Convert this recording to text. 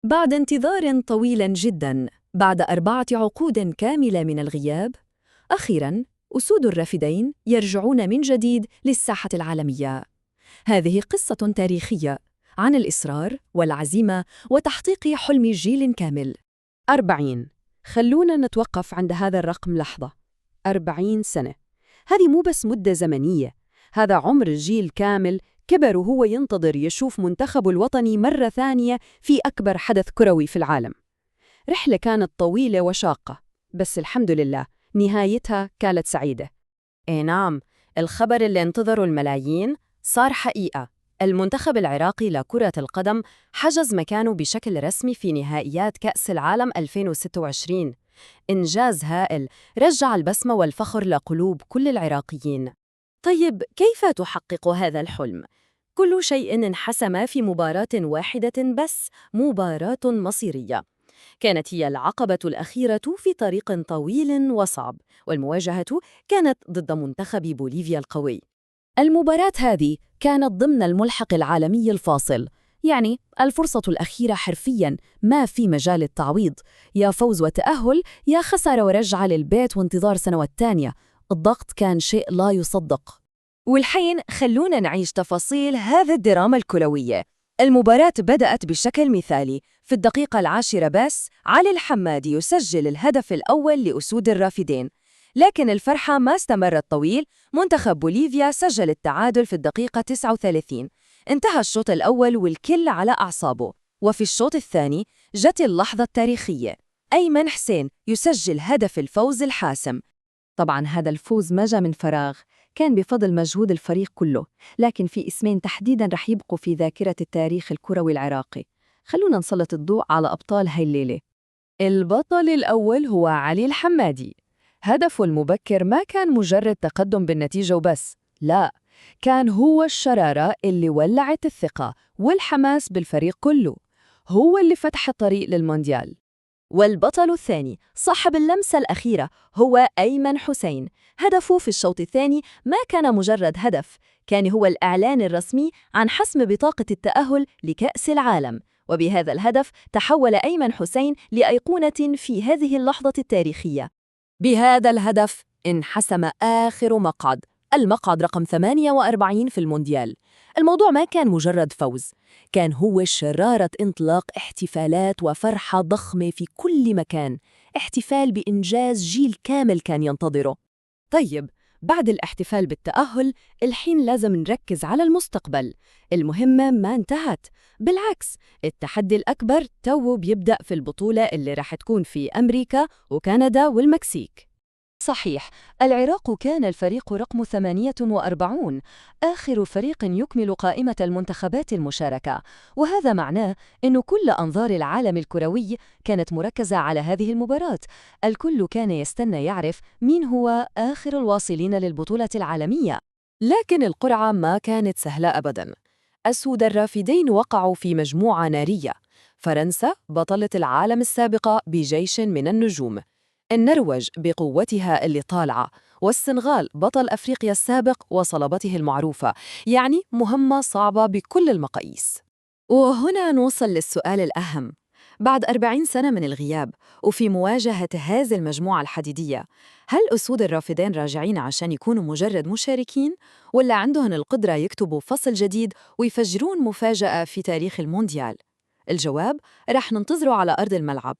بعد انتظار طويل جدا، بعد 4 عقود كاملة من الغياب، أخيراً أسود الرافدين يرجعون من جديد للساحة العالمية. هذه قصة تاريخية عن الإصرار والعزيمة وتحقيق حلم جيل كامل. 40. خلونا نتوقف عند هذا الرقم لحظة. 40 سنة. هذه مو بس مدة زمنية، هذا عمر جيل كامل كبر وهو ينتظر يشوف منتخبه الوطني مرة ثانية في أكبر حدث كروي في العالم. رحلة كانت طويلة وشاقة، بس الحمد لله نهايتها كانت سعيدة. نعم، الخبر اللي انتظروا الملايين صار حقيقة. المنتخب العراقي لكرة القدم حجز مكانه بشكل رسمي في نهائيات كأس العالم 2026. إنجاز هائل رجع البسمة والفخر لقلوب كل العراقيين. طيب، كيف تحقق هذا الحلم؟ كل شيء انحسم في مباراة واحدة بس، مباراة مصيرية. كانت هي العقبة الأخيرة في طريق طويل وصعب، والمواجهة كانت ضد منتخب بوليفيا القوي. المباراة هذه كانت ضمن الملحق العالمي الفاصل، يعني الفرصة الأخيرة حرفياً، ما في مجال التعويض، يا فوز وتأهل يا خسارة ورجعة للبيت وانتظار سنوات تانية. الضغط كان شيء لا يصدق. والحين خلونا نعيش تفاصيل هذا الدراما الكروية. المباراة بدأت بشكل مثالي. في الدقيقة 10 بس علي الحمادي يسجل الهدف الأول لأسود الرافدين، لكن الفرحة ما استمرت طويل. منتخب بوليفيا سجل التعادل في الدقيقة 39. انتهى الشوط الأول والكل على أعصابه، وفي الشوط الثاني جت اللحظة التاريخية. أيمن حسين يسجل هدف الفوز الحاسم. طبعاً هذا الفوز ما جاء من فراغ، كان بفضل مجهود الفريق كله، لكن في اسمين تحديداً رح يبقوا في ذاكرة التاريخ الكروي العراقي. خلونا نسلط الضوء على أبطال هاي الليلة. البطل الأول هو علي الحمادي. هدفه المبكر ما كان مجرد تقدم بالنتيجة وبس، لا، كان هو الشرارة اللي ولعت الثقة والحماس بالفريق كله. هو اللي فتح الطريق للمونديال. والبطل الثاني صاحب اللمسة الأخيرة هو أيمن حسين. هدفه في الشوط الثاني ما كان مجرد هدف، كان هو الإعلان الرسمي عن حسم بطاقة التأهل لكأس العالم. وبهذا الهدف تحول أيمن حسين لأيقونة في هذه اللحظة التاريخية. بهذا الهدف انحسم آخر مقعد، المقعد رقم 48 في المونديال. الموضوع ما كان مجرد فوز، كان هو شرارة انطلاق احتفالات وفرحة ضخمة في كل مكان، احتفال بإنجاز جيل كامل كان ينتظره. طيب، بعد الاحتفال بالتأهل، الحين لازم نركز على المستقبل. المهمة ما انتهت، بالعكس، التحدي الأكبر تو بيبدأ في البطولة اللي رح تكون في أمريكا وكندا والمكسيك. صحيح، العراق كان الفريق رقم 48، آخر فريق يكمل قائمة المنتخبات المشاركة، وهذا معناه أن كل أنظار العالم الكروي كانت مركزة على هذه المباراة. الكل كان يستنى يعرف مين هو آخر الواصلين للبطولة العالمية. لكن القرعة ما كانت سهلة أبداً. أسود الرافدين وقعوا في مجموعة نارية. فرنسا بطلة العالم السابقة بجيش من النجوم، النرويج بقوتها اللي طالعة، والسنغال بطل أفريقيا السابق وصلابته المعروفة. يعني مهمة صعبة بكل المقاييس. وهنا نوصل للسؤال الأهم. بعد 40 سنة من الغياب وفي مواجهة هذه المجموعة الحديدية، هل أسود الرافدين راجعين عشان يكونوا مجرد مشاركين، ولا عندهم القدرة يكتبوا فصل جديد ويفجرون مفاجأة في تاريخ المونديال؟ الجواب رح ننتظره على أرض الملعب.